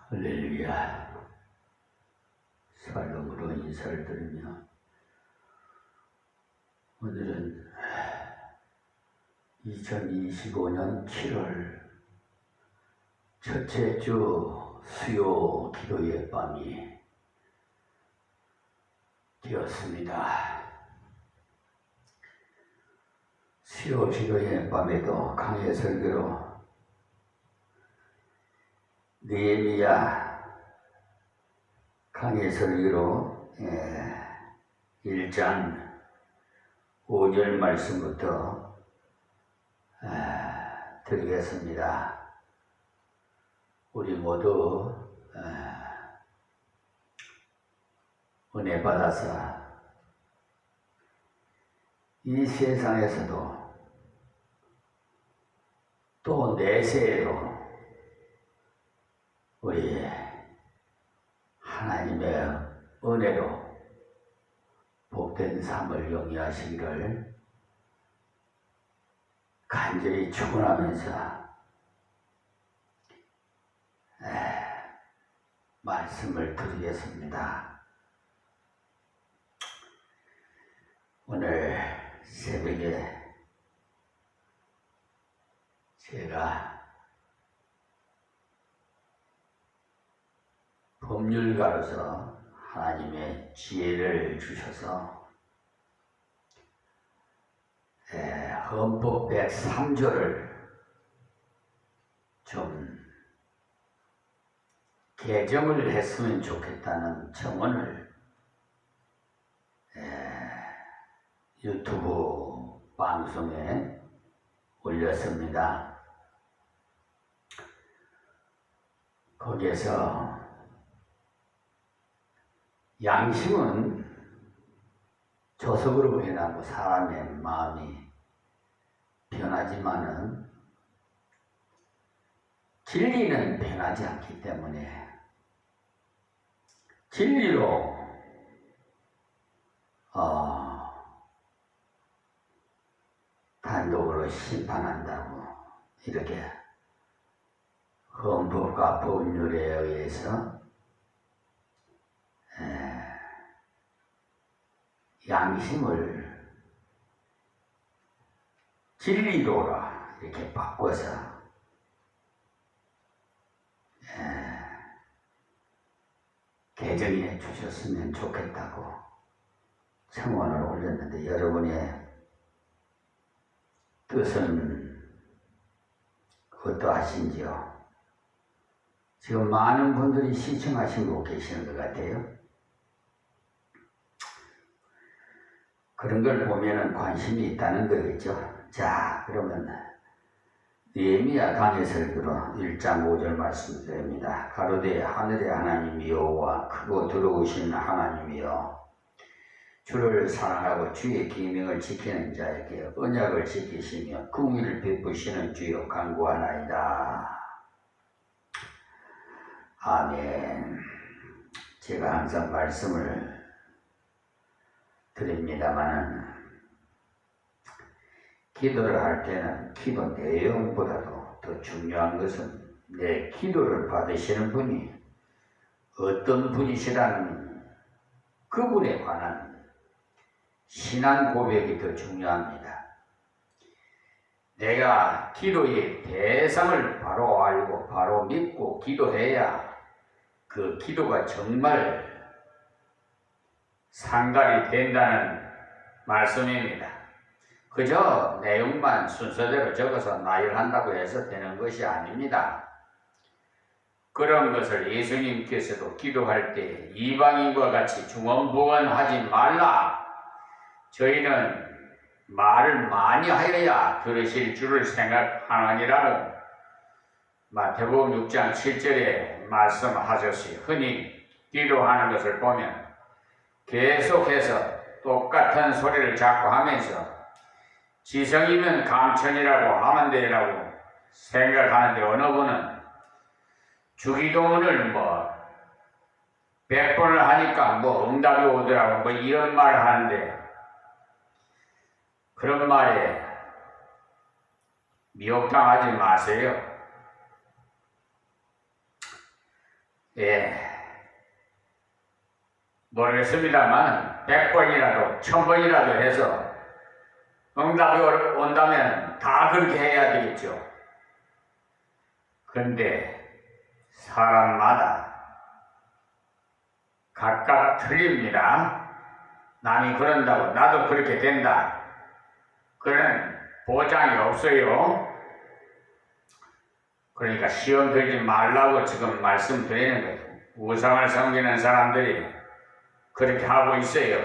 할렐루야. 살롱으로 인사를 드리며 오늘은 2025년 7월 첫째 주 수요 기도의 밤이 되었습니다. 수요 기도의 밤에도 강의 설교로 느헤미야 강의 설교로 1장 5절 말씀부터 드리겠습니다. 우리 모두 은혜 받아서 이 세상에서도 또 내세에도 우리 하나님의 은혜로 복된 삶을 영위하시기를 간절히 축원하면서 말씀을 드리겠습니다. 오늘 새벽에 제가 법률가로서 하나님의 지혜를 주셔서 헌법 103조를 좀 개정을 했으면 좋겠다는 청원을 유튜브 방송에 올렸습니다. 거기에서 양심은 조석으로 변하고 사람의 마음이 변하지만은 진리는 변하지 않기 때문에 진리로 단독으로 심판한다고 이렇게 헌법과 법률에 의해서 양심을 진리로라 이렇게 바꿔서 개정해 주셨으면 좋겠다고 청원을 올렸는데 여러분의 뜻은 어떠하신지요? 지금 많은 분들이 시청하시고 계시는 것 같아요. 그런 걸 보면은 관심이 있다는 거겠죠. 자, 그러면 느헤미야 강의 설교로 1장 5절 말씀드립니다. 가로되 하늘의 하나님 여호와 크고 두려우신 하나님이여, 주를 사랑하고 주의 계명을 지키는 자에게 언약을 지키시며 긍휼을 베푸시는 주여 간구하나이다. 아멘. 제가 항상 말씀을 드립니다마는 기도를 할 때는 기도 내용보다도 더 중요한 것은 내 기도를 받으시는 분이 어떤 분이시라는 그분에 관한 신앙 고백이 더 중요합니다. 내가 기도의 대상을 바로 알고 바로 믿고 기도해야 그 기도가 정말 상달이 된다는 말씀입니다. 그저 내용만 순서대로 적어서 나열한다고 해서 되는 것이 아닙니다. 그런 것을 예수님께서도 기도할 때 이방인과 같이 중언부언하지 말라. 저희는 말을 많이 하여야 들으실 줄을 생각하느니라고 마태복음 6장 7절에 말씀하셨어요. 흔히 기도하는 것을 보면 계속해서 똑같은 소리를 자꾸 하면서 지성이면 강천이라고 하면 되라고 생각하는데 어느 분은 주기도문을 100번을 하니까 응답이 오더라고 이런 말을 하는데, 그런 말에 미혹당하지 마세요. 모르겠습니다만 100번이라도 1000번이라도 해서 응답이 온다면 다 그렇게 해야 되겠죠. 근데 사람마다 각각 틀립니다. 남이 그런다고 나도 그렇게 된다, 그런 보장이 없어요. 그러니까 시험 들지 말라고 지금 말씀드리는 거예요. 우상을 섬기는 사람들이 그렇게 하고 있어요.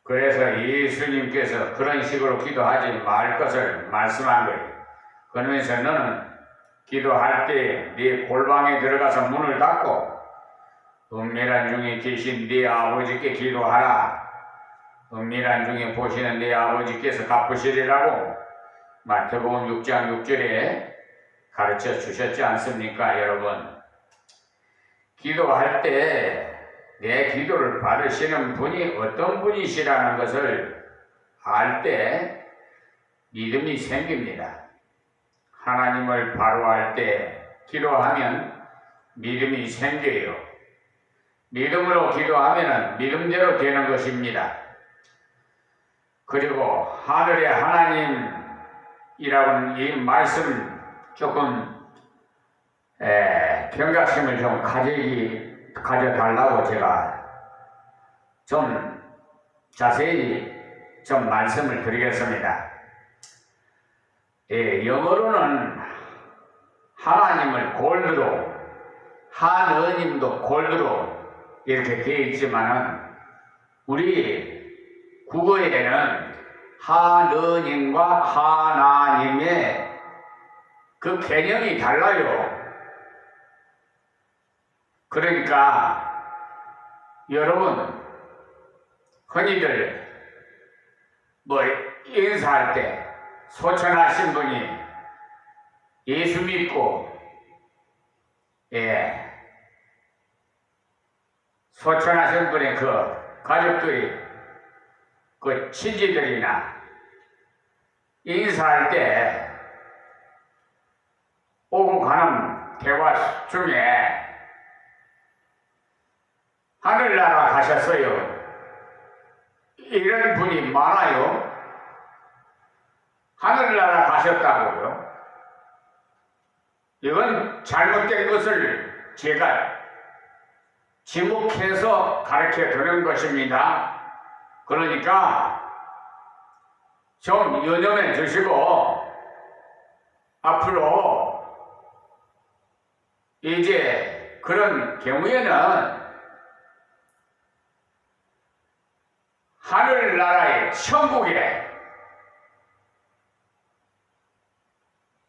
그래서 예수님께서 그런 식으로 기도하지 말 것을 말씀한 거예요. 그러면서 너는 기도할 때 네 골방에 들어가서 문을 닫고 은밀한 중에 계신 네 아버지께 기도하라. 은밀한 중에 보시는 네 아버지께서 갚으시리라고 마태복음 6장 6절에 가르쳐 주셨지 않습니까, 여러분? 기도할 때 내 기도를 받으시는 분이 어떤 분이시라는 것을 알 때 믿음이 생깁니다. 하나님을 바로 알 때 기도하면 믿음이 생겨요. 믿음으로 기도하면 믿음대로 되는 것입니다. 그리고 하늘의 하나님이라는 이 말씀 조금 경각심을 좀 가져달라고 제가 좀 자세히 좀 말씀을 드리겠습니다. 영어로는 하나님을 골드로, 하느님도 골드로 이렇게 되어 있지만은 우리 국어에는 하느님과 하나님의 그 개념이 달라요. 그러니까 여러분 흔히들 뭐 인사할 때 소천하신 분이 예수 믿고 소천하신 분의 그 가족들이 그 친지들이나 인사할 때 오고 가는 대화 중에 하늘나라 가셨어요, 이런 분이 많아요. 하늘나라 가셨다고요? 이건 잘못된 것을 제가 지목해서 가르쳐 드리는 것입니다. 그러니까 좀 유념해 주시고 앞으로 이제 그런 경우에는 하늘나라의 천국에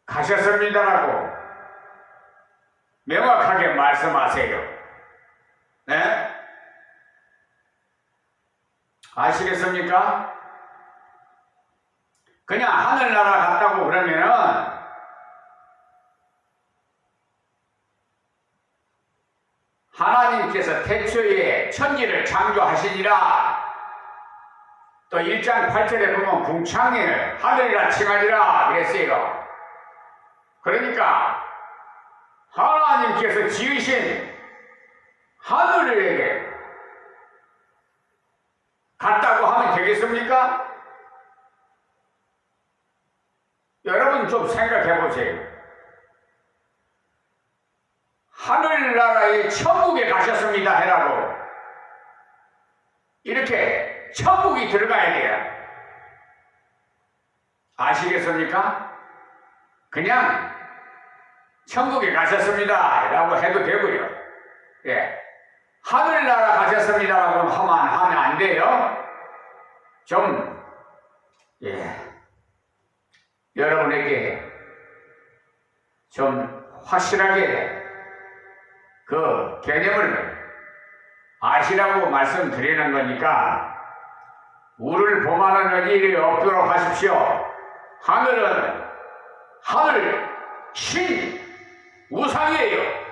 가셨습니다라고 명확하게 말씀하세요. 네? 아시겠습니까? 그냥 하늘나라 갔다고 그러면은 하나님께서 태초에 천지를 창조하시니라. 또 1장 8절에 보면 궁창에 하늘이라 칭하리라 그랬어요. 그러니까 하나님께서 지으신 하늘에게 갔다고 하면 되겠습니까? 여러분 좀 생각해 보세요. 하늘나라의 천국에 가셨습니다 해라고 이렇게 천국이 들어가야 돼요. 아시겠습니까? 그냥 천국에 가셨습니다 라고 해도 되고요. 하늘나라 가셨습니다 라고 하면 안 돼요. 좀 여러분에게 좀 확실하게 그 개념을 아시라고 말씀드리는 거니까 우를 범하는 일이 없도록 하십시오. 하늘은 하늘 신 우상이에요.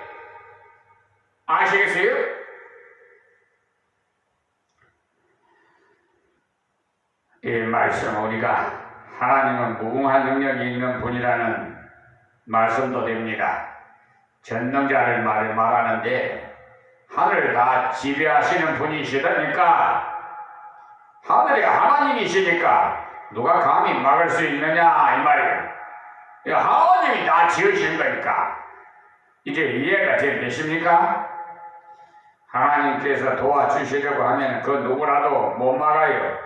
아시겠어요? 이 말씀 우리가 하나님은 무궁한 능력이 있는 분이라는 말씀도 됩니다. 전능자를 말하는데 하늘을 다 지배하시는 분이시다니까. 하늘에 하나님이시니까 누가 감히 막을 수 있느냐 이 말이에요. 하나님이 다 지으신 거니까. 이제 이해가 되십니까? 하나님께서 도와주시려고 하면 그 누구라도 못 막아요.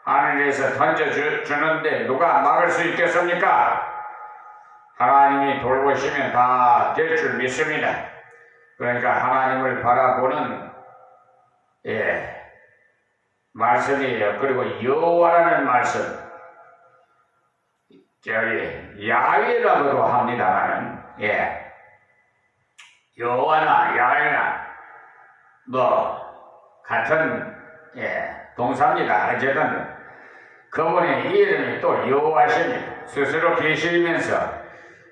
하늘에서 던져주는데 누가 막을 수 있겠습니까? 하나님이 돌보시면 다 될 줄 믿습니다. 그러니까 하나님을 바라보는 말씀이에요. 그리고 여호와라는 말씀, 저기 야훼라고도 합니다만은 여호와나 야훼나 뭐 같은 동사입니다. 어쨌든 그분의 이름이 또 여호와시니 스스로 계시면서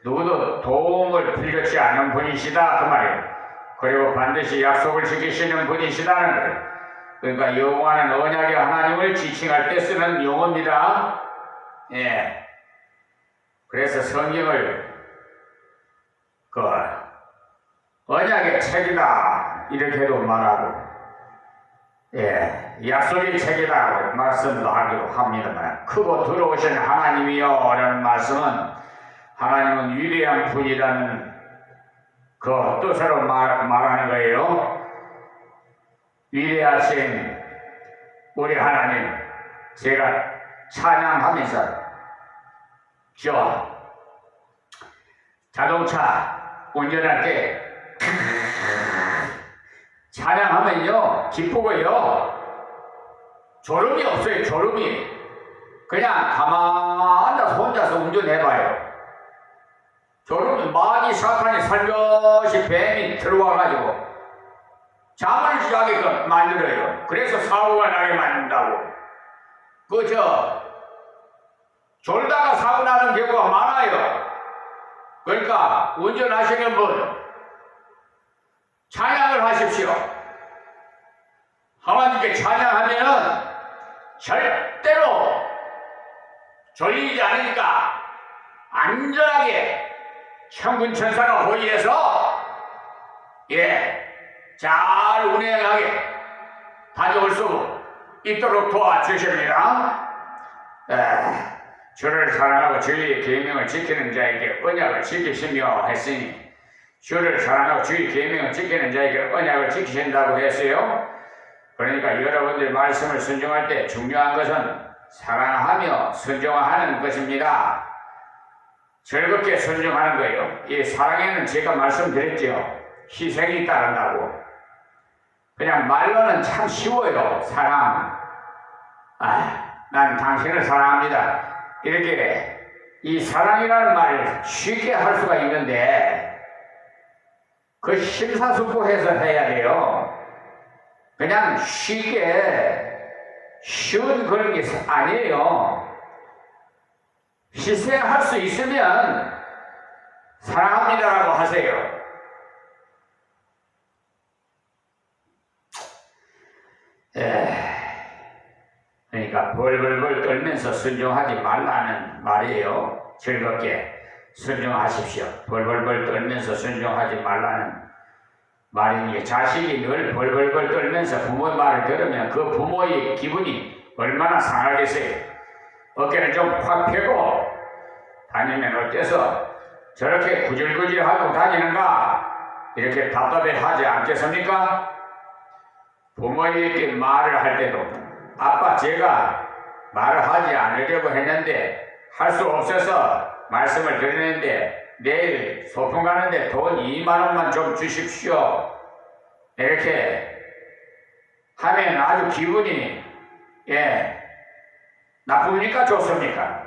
누구도 도움을 필요치 않은 분이시다 그 말이에요. 그리고 반드시 약속을 지키시는 분이시다는 거예요. 그러니까 여호와는 언약의 하나님을 지칭할 때 쓰는 용어입니다. 그래서 성경을 그 언약의 책이다 이렇게도 말하고 약속의 책이라고 말씀도 하기도 합니다만, 크고 들어오신 하나님이여 라는 말씀은 하나님은 위대한 분이라는 그 뜻으로 말하는 거예요. 위대하신 우리 하나님, 제가 찬양하면서 자동차 운전할 때 찬양하면요 기쁘고요 졸음이 없어요. 졸음이 그냥 가만 앉아서 혼자서 운전해봐요. 졸음이 많이 사탄이 살며시 뱀이 들어와가지고 잠을 자게끔 만들어요. 그래서 사고가 나게 만든다고. 졸다가 사고 나는 경우가 많아요. 그러니까 운전하시는 분 찬양을 하십시오. 하나님께 찬양하면은 절대로 졸리지 않으니까 안전하게 천군 천사가 호위해서 잘 운행하게 다녀올 수 있도록 도와주십니다. 주를 사랑하고 주의 계명을 지키는 자에게 언약을 지키시며 했으니, 주를 사랑하고 주의 계명을 지키는 자에게 언약을 지키신다고 했어요. 그러니까 여러분들 말씀을 순종할 때 중요한 것은 사랑하며 순종하는 것입니다. 즐겁게 순종하는 거예요. 이 사랑에는 제가 말씀드렸죠. 희생이 따른다고. 그냥 말로는 참 쉬워요. 사랑. 난 당신을 사랑합니다. 이렇게 이 사랑이라는 말을 쉽게 할 수가 있는데 그 심사숙고해서 해야 돼요. 그냥 쉽게 쉬운 그런 게 아니에요. 희생할 수 있으면 사랑합니다라고 하세요. 그러니까 벌벌벌 떨면서 순종하지 말라는 말이에요. 즐겁게 순종하십시오. 벌벌벌 떨면서 순종하지 말라는 말이니, 자식이 늘 벌벌벌 떨면서 부모의 말을 들으면 그 부모의 기분이 얼마나 상하겠어요. 어깨를 좀 확 펴고 다니면 어때서 저렇게 구질구질하고 다니는가 이렇게 답답해하지 않겠습니까? 부모에게 말을 할 때도 아빠 제가 말을 하지 않으려고 했는데 할 수 없어서 말씀을 드리는데 내일 소풍 가는데 돈 2만 원만 좀 주십시오. 이렇게 하면 아주 기분이 나쁩니까? 좋습니까?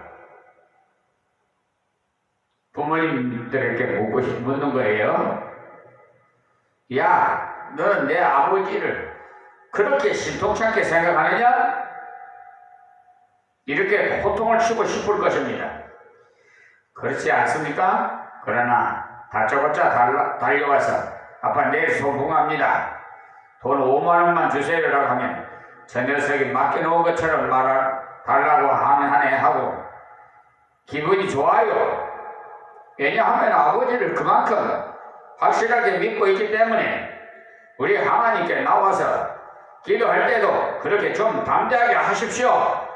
부모님들에게 묻는 거예요. 야, 너는 내 아버지를 그렇게 신통찮게 생각하느냐? 이렇게 호통을 치고 싶을 것입니다. 그렇지 않습니까? 그러나 다짜고짜 달려와서 아빠 내일 소풍합니다. 돈 5만 원만 주세요라고 하면 저 녀석이 맡겨놓은 것처럼 달라고 하네 하고 기분이 좋아요. 왜냐하면 아버지를 그만큼 확실하게 믿고 있기 때문에 우리 하나님께 나와서 기도할 때도 그렇게 좀 담대하게 하십시오.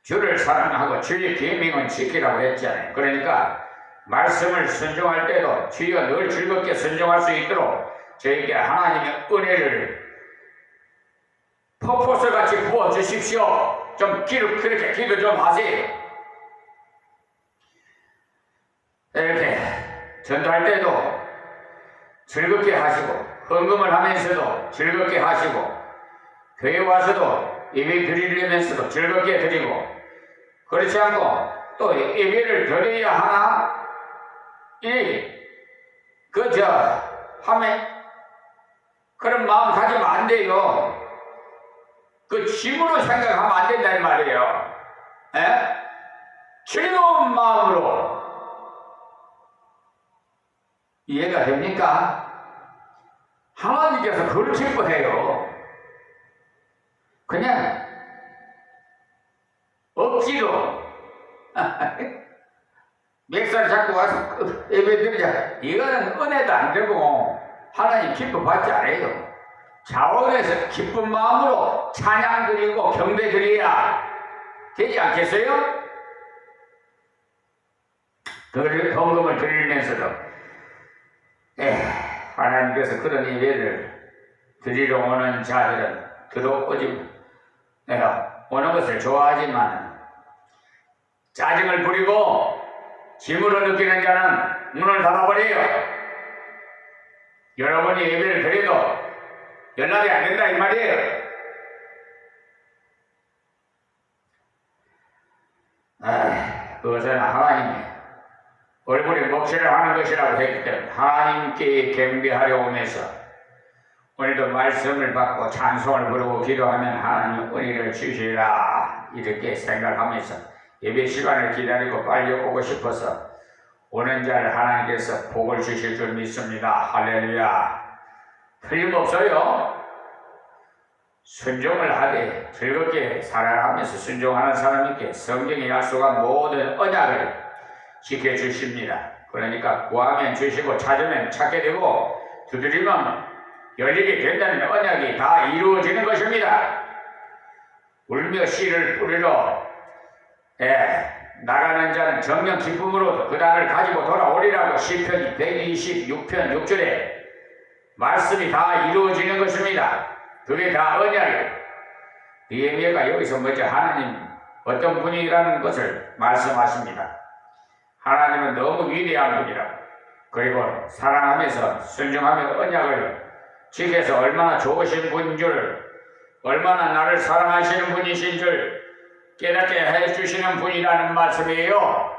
주를 사랑하고 주의 계명은 지키라고 했잖아요. 그러니까 말씀을 순종할 때도 주여 늘 즐겁게 순종할 수 있도록 저에게 하나님의 은혜를 퍼포스같이 부어주십시오. 좀 그렇게 기도 좀 하세요. 이렇게 전도할 때도 즐겁게 하시고 헌금을 하면서도 즐겁게 하시고 교회 와서도 예배 드리려면서도 즐겁게 드리고 그렇지 않고 또 예배를 드려야 하나 하면 그런 마음 가지면 안 돼요. 그 짐으로 생각하면 안 된다는 말이에요. 에? 즐거운 마음으로 이해가 됩니까? 하나님께서 그걸 기뻐해요. 그냥 억지로 맥살 잡고 와서 예배 드리자 이거는 은혜도 안 되고 하나님 기뻐 받지 않아요. 자원에서 기쁜 마음으로 찬양 드리고 경배 드려야 되지 않겠어요? 그 헌금을 드리면서도 하나님께서 그런 예배를 드리러 오는 자들은 들어오지 내가 오는 것을 좋아하지만 짜증을 부리고 짐으로 느끼는 자는 문을 닫아버려요. 여러분이 예배를 드려도 연락이 안 된다 이 말이에요. 그것은 하나님이 얼굴에 먹칠을 하는 것이라고 했기 때문에 하나님께 경배하려 오면서 오늘도 말씀을 받고 찬송을 부르고 기도하면 하나님 은혜를 주시리라 이렇게 생각하면서 예배 시간을 기다리고 빨리 오고 싶어서 오는 자를 하나님께서 복을 주실 줄 믿습니다. 할렐루야. 틀림없어요. 순종을 하되 즐겁게 살아가면서 순종하는 사람에게 성경에 약속한 모든 언약을 지켜주십니다. 그러니까 구하면 주시고 찾으면 찾게 되고 두드리면 열리게 된다는 언약이 다 이루어지는 것입니다. 울며 씨를 뿌리러 나가는 자는 정령 기쁨으로 그 땅을 가지고 돌아오리라고 시편 126편 6절에 말씀이 다 이루어지는 것입니다. 그게 다 언약이에요. 느헤미야가 여기서 먼저 하나님 어떤 분이라는 것을 말씀하십니다. 하나님은 너무 위대한 분이라고 그리고 사랑하면서 순종하며 언약을 지켜서 얼마나 좋으신 분인 줄 얼마나 나를 사랑하시는 분이신 줄 깨닫게 해주시는 분이라는 말씀이에요.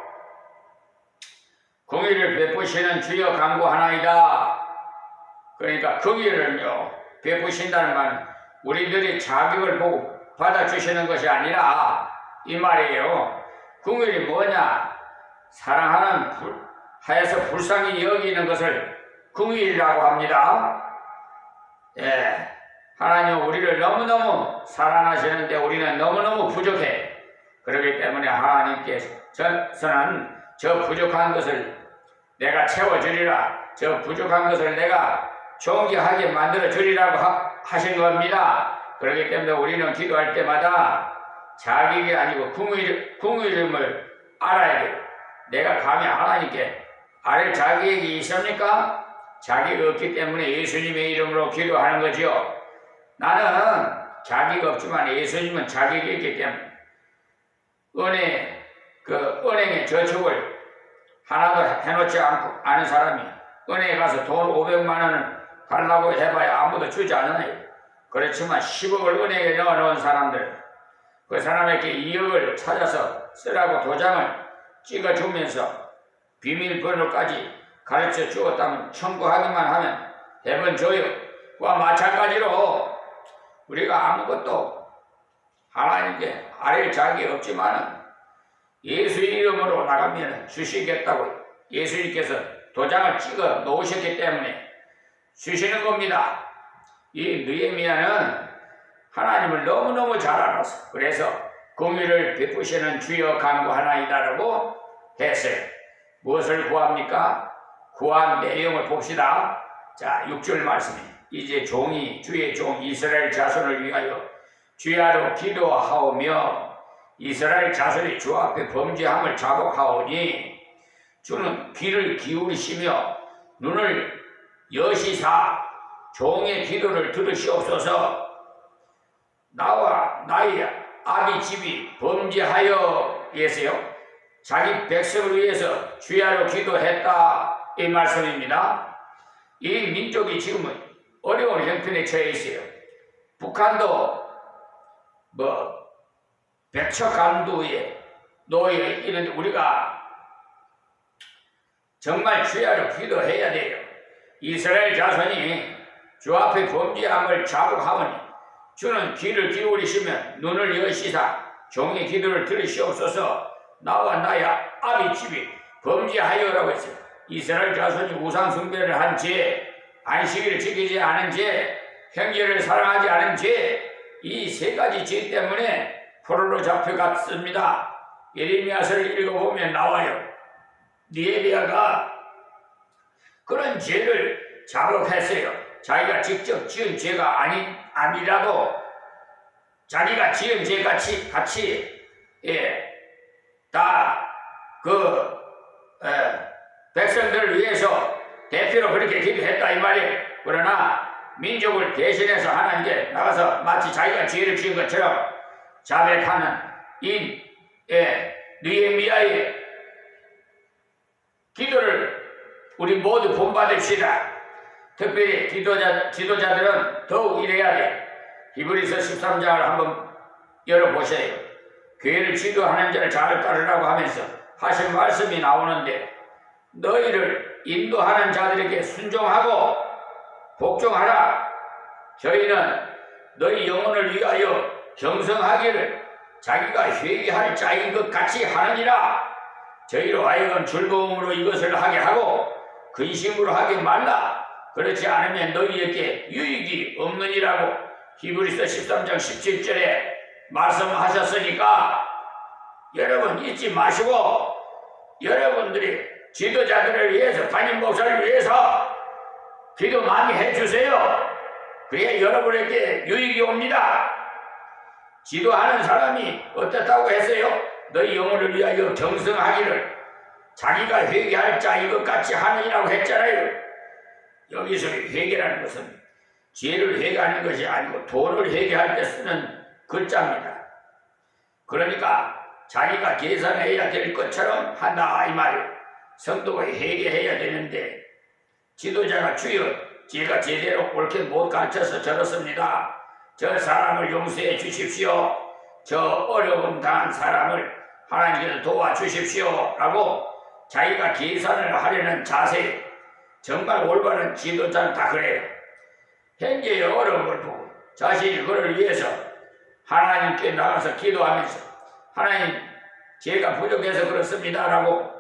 공의를 베푸시는 주여 간구하나이다. 그러니까 공의를요 베푸신다는 말은 우리들이 자격을 보고 받아주시는 것이 아니라 이 말이에요. 공의이 뭐냐? 사랑하는 하여서 불쌍히 여기는 것을 공의라고 합니다. 하나님 우리를 너무너무 사랑하시는데 우리는 너무너무 부족해. 그렇기 때문에 하나님께서는 저 부족한 것을 내가 채워주리라. 저 부족한 것을 내가 존귀하게 만들어주리라고 하신 겁니다. 그렇기 때문에 우리는 기도할 때마다 자격이 아니고 궁의름을 알아야 돼요. 내가 감히 하나님께 아랠 자격이 있습니까? 자격이 없기 때문에 예수님의 이름으로 기도하는 거죠. 나는 자격이 없지만 예수님은 자격이 있기 때문에 은행의 저축을 하나도 해놓지 않은 사람이 은행에 가서 돈 500만 원을 달라고 해봐야 아무도 주지 않아요. 그렇지만 10억을 은행에 넣어놓은 사람들 그 사람에게 2억을 찾아서 쓰라고 도장을 찍어주면서 비밀번호까지 가르쳐 주었다면 청구하기만 하면 대번 줘요. 그와 마찬가지로 우리가 아무것도 하나님께 아랠 자격이 없지만 예수 이름으로 나가면 주시겠다고 예수님께서 도장을 찍어 놓으셨기 때문에 주시는 겁니다. 이 느헤미야는 하나님을 너무너무 잘 알아서 그래서 공의를 베푸시는 주여 간구하나이다라고 했어요. 무엇을 구합니까? 구한 내용을 봅시다. 자, 6절 말씀에 이제 종이 주의 종 이스라엘 자손을 위하여 주야로 기도하오며 이스라엘 자손이 주 앞에 범죄함을 자복하오니 주는 귀를 기울이시며 눈을 여시사 종의 기도를 들으시옵소서. 나와 나의 아비 집이 범죄하여 예세요. 자기 백성을 위해서 주야로 기도했다 이 말씀입니다. 이 민족이 지금은 어려운 형편에 처해 있어요. 북한도 백척간두에 놓여 있는데 우리가 정말 주야로 기도해야 돼요. 이스라엘 자손이 주 앞에 범죄함을 자복하오니 주는 귀를 기울이시면 눈을 여시사 종의 기도를 들으시옵소서. 나와 나의 아비 집이 범죄하여라고 했어요. 이스라엘 자손이 우상 숭배를 한 죄, 안식일을 지키지 않은 죄, 형제를 사랑하지 않은 죄, 이 세 가지 죄 때문에 포로로 잡혀갔습니다. 예레미야서를 읽어보면 나와요. 느헤미야가 그런 죄를 자복했어요. 자기가 직접 지은 죄가 아니라도 자기가 지은 죄 같이 백성들을 위해서 대표로 그렇게 기도했다 이 말이에요. 그러나 민족을 대신해서 하나님께 나가서 마치 자기가 죄를 지은 것처럼 자백하는 이 느헤미야의 기도를 우리 모두 본받읍시다. 특별히 지도자들은 더욱 이래야 돼. 히브리서 13장을 한번 열어보세요. 교회를 지도하는 자를 잘 따르라고 하면서 하신 말씀이 나오는데 너희를 인도하는 자들에게 순종하고 복종하라. 저희는 너희 영혼을 위하여 경성하기를 자기가 회개할 자인 것 같이 하느니라. 저희로 하여금 즐거움으로 이것을 하게 하고 근심으로 하게 말라. 그렇지 않으면 너희에게 유익이 없느니라고 히브리서 13장 17절에 말씀하셨으니까 여러분 잊지 마시고 여러분들이 지도자들을 위해서 담임 목사를 위해서 기도 많이 해주세요. 그래야 여러분에게 유익이 옵니다. 지도하는 사람이 어떻다고 했어요? 너희 영혼을 위하여 경성하기를 자기가 회개할 자인 것 같이 하느니라고 했잖아요. 여기서 회개라는 것은 죄를 회개하는 것이 아니고 돈을 회개할 때 쓰는 글자입니다. 그러니까 자기가 계산해야 될 것처럼 한다 이 말이에요. 성도가 회개해야 되는데 지도자가 주여 제가 제대로 옳게 못 가르쳐서 저렇습니다. 저 사람을 용서해 주십시오. 저 어려움 당한 사람을 하나님께서 도와주십시오 라고 자기가 계산을 하려는 자세, 정말 올바른 지도자는 다 그래요. 현재의 어려움을 보고 자신이 그를 위해서 하나님께 나가서 기도하면서 하나님 제가 부족해서 그렇습니다 라고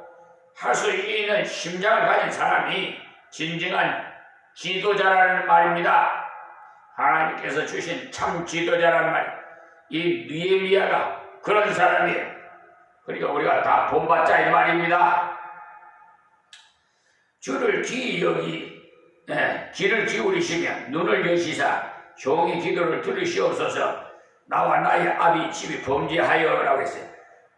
할 수 있는 심장을 가진 사람이 진정한 지도자라는 말입니다. 하나님께서 주신 참 지도자라는 말, 이 느헤미야가 그런 사람이에요. 그러니까 우리가 다 본받자 이 말입니다. 주를 귀를 기울이시며 눈을 여시사 종의 기도를 들으시옵소서. 나와 나의 아비 집이 범죄하여라고 했어요.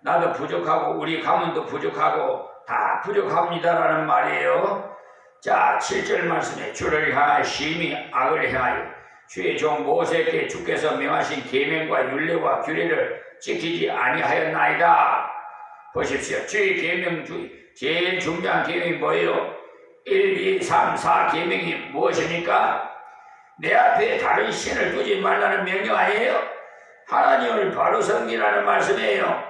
나도 부족하고 우리 가문도 부족하고 다 부족합니다라는 말이에요. 자, 7절 말씀에 주를 향하여 심히 악을 행하여 주의 종 모세에게 주께서 명하신 계명과 율례와 규례를 지키지 아니하였나이다. 보십시오. 주의 계명 중 제일 중요한 계명이 뭐예요? 1, 2, 3, 4 계명이 무엇입니까? 내 앞에 다른 신을 두지 말라는 명령 아니에요? 하나님을 바로 섬기라는 말씀이에요.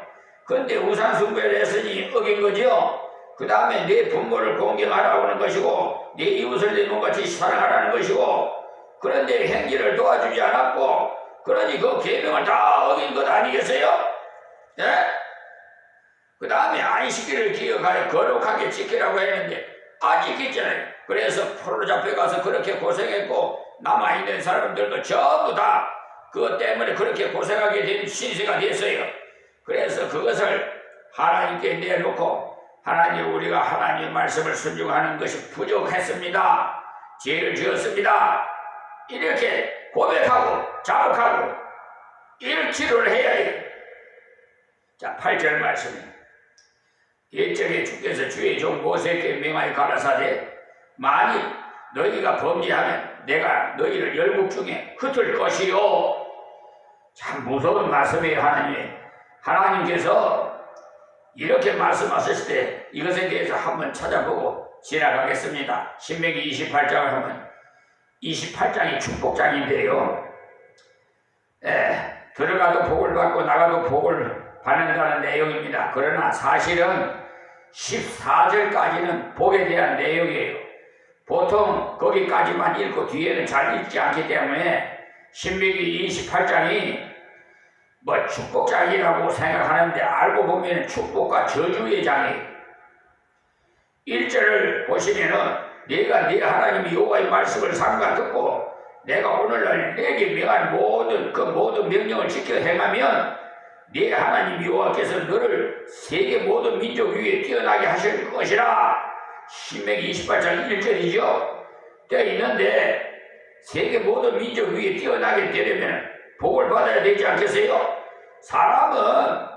근데 우상 숭배를 했으니 어긴 거죠. 그 다음에 내 부모를 공경하라고 하는 것이고 내 이웃을 내 몸같이 사랑하라는 것이고 그런데 행위를 도와주지 않았고 그러니 그 계명을 다 어긴 것 아니겠어요? 예? 그 다음에 안식일을 기억하여 거룩하게 지키라고 했는데 안 지켰잖아요. 그래서 포로로 잡혀가서 그렇게 고생했고 남아있는 사람들도 전부 다 그것 때문에 그렇게 고생하게 된 신세가 됐어요. 그래서 그것을 하나님께 내놓고 하나님, 우리가 하나님의 말씀을 순종하는 것이 부족했습니다. 죄를 지었습니다. 이렇게 고백하고 자복하고 일치를 해야 해요. 자, 8절 말씀입니다. 옛적에 주께서 주의 종 모세에게 명하여 가라사대 만일 너희가 범죄하면 내가 너희를 열국 중에 흩을 것이요. 참 무서운 말씀이에요. 하나님께서 이렇게 말씀하셨을 때 이것에 대해서 한번 찾아보고 지나가겠습니다. 신명기 28장을 하면 28장이 축복장인데요. 들어가도 복을 받고 나가도 복을 받는다는 내용입니다. 그러나 사실은 14절까지는 복에 대한 내용이에요. 보통 거기까지만 읽고 뒤에는 잘 읽지 않기 때문에 신명기 28장이 뭐 축복장이라고 생각하는데 알고 보면 축복과 저주의 장이에요. 1절을 보시면은 내가 네 하나님 여호와의 말씀을 삼가 듣고 내가 오늘날 내게 명한 모든 명령을 지켜 행하면 네 하나님 여호와께서 너를 세계 모든 민족 위에 뛰어나게 하실 것이라. 신명기 28장 1절이죠. 되어 있는데 세계 모든 민족 위에 뛰어나게 되려면 복을 받아야 되지 않겠어요? 사람은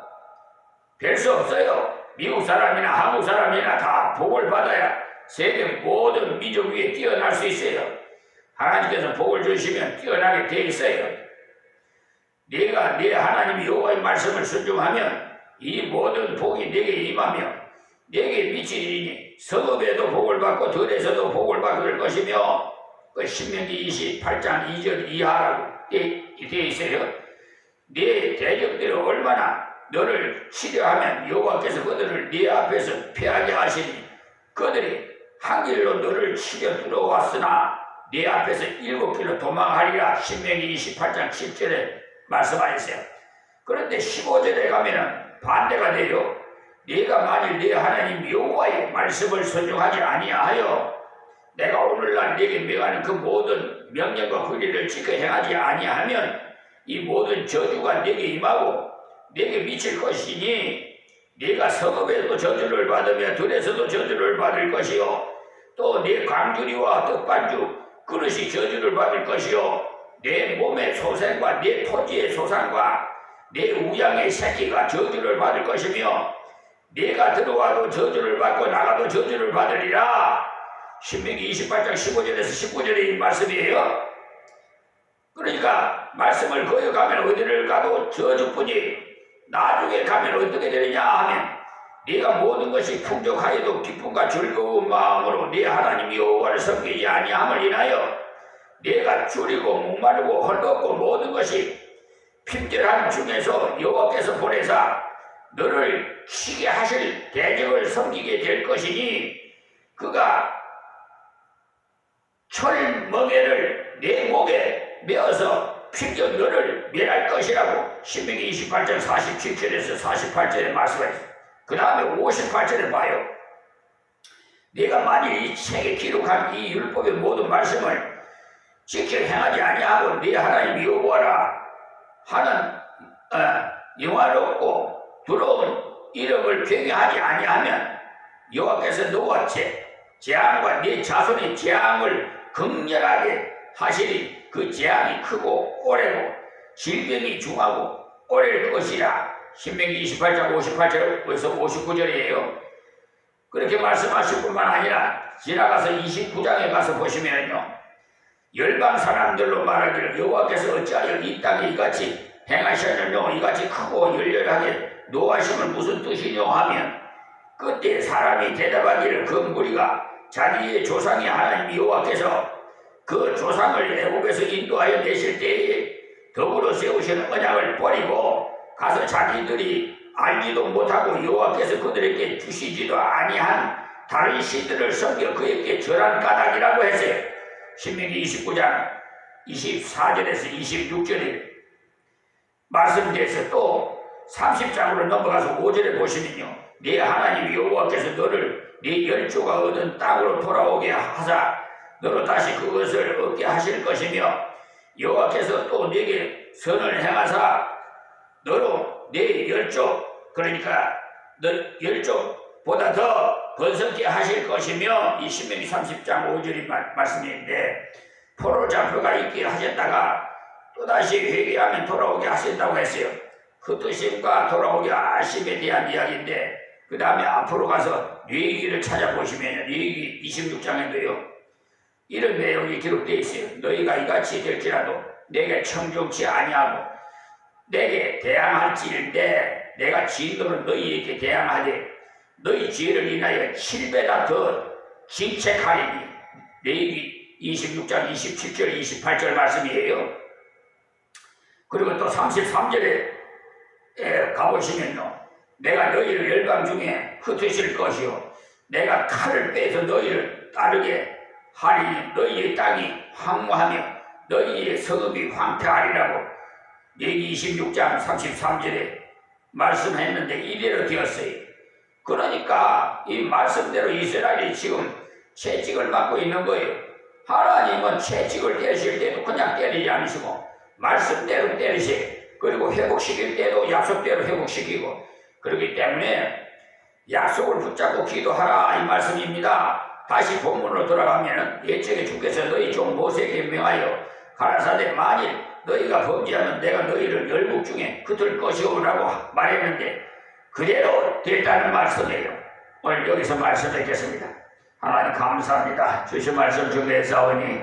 별 수 없어요. 미국 사람이나 한국 사람이나 다 복을 받아야 세계 모든 민족 위에 뛰어날 수 있어요. 하나님께서 복을 주시면 뛰어나게 되어 있어요. 네가 네 하나님 여호와의 말씀을 순종하면 이 모든 복이 네게 임하며 네게 미치리니 성읍에도 복을 받고 들에서도 복을 받을 것이며 그 신명기 28장 2절 이하라고 되어 있어요. 네 대적들이 얼마나 너를 치려하면 여호와께서 그들을 네 앞에서 피하게 하시니 그들이 한 길로 너를 치려 들어왔으나 네 앞에서 7길로 도망하리라. 신명기 28장 7절에 말씀하셨어요. 그런데 15절에 가면은 반대가 돼요. 네가 만일 네 하나님 여호와의 말씀을 순종하지 아니하여 내가 오늘날 네게 명하는 그 모든 명령과 규례를 지켜 행하지 아니하면 이 모든 저주가 네게 임하고 네게 미칠 것이니 네가 성읍에도 저주를 받으며 들에서도 저주를 받을 것이요 또 네 광주리와 떡반주 그릇이 저주를 받을 것이요 내 몸의 소생과 내 토지의 소산과 내 우양의 새끼가 저주를 받을 것이며 네가 들어와도 저주를 받고 나가도 저주를 받으리라. 신명기 28장 15절에서 19절의 말씀이에요. 그러니까 말씀을 거역하면 어디를 가도 저주뿐이 나중에 가면 어떻게 되느냐 하면 네가 모든 것이 풍족하여도 기쁨과 즐거운 마음으로 네 하나님 여호와를 섬기지 아니함을 인하여 네가 줄이고 목마르고 헐벗고 모든 것이 핍절한 중에서 여호와께서 보내사 너를 치게 하실 대적을 섬기게 될 것이니 그가 철멍에를 내 목에 메어서 핍겨 너를 멸할 것이라고 신명기 28장 47절에서 48절에 말씀하셨어요. 그 다음에 58절에 봐요. 네가 만일 이 책에 기록한 이 율법의 모든 말씀을 지켜 행하지 아니하고 네 하나님 여호와라 하는 영화롭고 두려운 이름을 경외하지 아니하면 여호와께서 너와 재앙과 네 자손의 재앙을 극렬하게 하시니 그 재앙이 크고 오래고 질병이 중하고 오래일 것이라. 신명기 28장 58절에서 59절이에요. 그렇게 말씀하실 뿐만 아니라 지나가서 29장에 가서 보시면요 열방 사람들로 말하기를 여호와께서 어찌하여 이 땅에 이같이 행하셨느뇨 이같이 크고 열렬하게 노하심을 무슨 뜻이뇨 하면 그때 사람이 대답하기를 그 무리가 자기의 조상이 하나님 여호와께서 그 조상을 애국에서 인도하여 내실 때에 더불어 세우시는 언약을 버리고 가서 자기들이 알지도 못하고 여호와께서 그들에게 주시지도 아니한 다른 신들을 섬겨 그에게 절한 까닭이라고 했어요. 신명기 29장 24절에서 26절에 말씀드려서 또 30장으로 넘어가서 5절에 보시면요 네 하나님 여호와께서 너를 네 열조가 얻은 땅으로 돌아오게 하사 너로 다시 그것을 얻게 하실 것이며 여호와께서 또 네게 선을 행하사 너로 네 열조 그러니까 너 열조 보다 더 번성케 하실 것이며 이 신명기 30장 5절이 말씀인데 포로 잡혀가 있게 하셨다가 또다시 회개하면 돌아오게 하신다고 했어요. 흩으심과 돌아오게 하심에 대한 이야기인데 그 다음에 앞으로 가서 뇌기를 찾아보시면 뇌기 26장에도요 이런 내용이 기록되어 있어요. 너희가 이같이 될지라도 내게 청종치 아니하고 내게 대항할지인데 내가 진노로 너희에게 대항하되 너희 죄를 인하여 7배나 더 징책하리니. 레위기 26장 27절 28절 말씀이에요. 그리고 또 33절에 가보시면요 내가 너희를 열방 중에 흩으실 것이요 내가 칼을 빼서 너희를 따르게 하리니 너희의 땅이 황무하며 너희의 성읍이 황폐하리라고 레위기 26장 33절에 말씀했는데 이대로 되었어요. 그러니까 이 말씀대로 이스라엘이 지금 채찍을 맞고 있는 거예요. 하나님은 채찍을 때리실 때도 그냥 때리지 않으시고 말씀대로 때리세요. 그리고 회복시킬 때도 약속대로 회복시키고 그렇기 때문에 약속을 붙잡고 기도하라 이 말씀입니다. 다시 본문으로 돌아가면 예측에 주께서 너희 종 모세에게 명하여 가라사대 만일 너희가 범죄하면 내가 너희를 열국 중에 흩을 것이오 라고 말했는데 그대로 됐다는 말씀이에요. 오늘 여기서 말씀드리겠습니다. 하나님 감사합니다. 주신 말씀 준비했사오니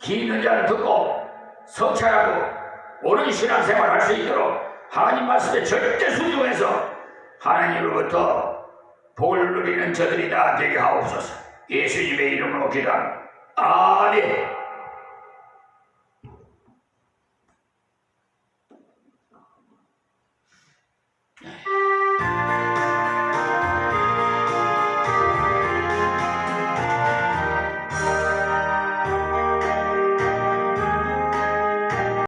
귀 있는 자는 듣고 성찰하고 옳은 신앙생활 할 수 있도록 하나님 말씀에 절대 순종해서 하나님으로부터 복을 누리는 저들이 다 되게 하옵소서. 예수님의 이름으로 기도합니다. 아멘.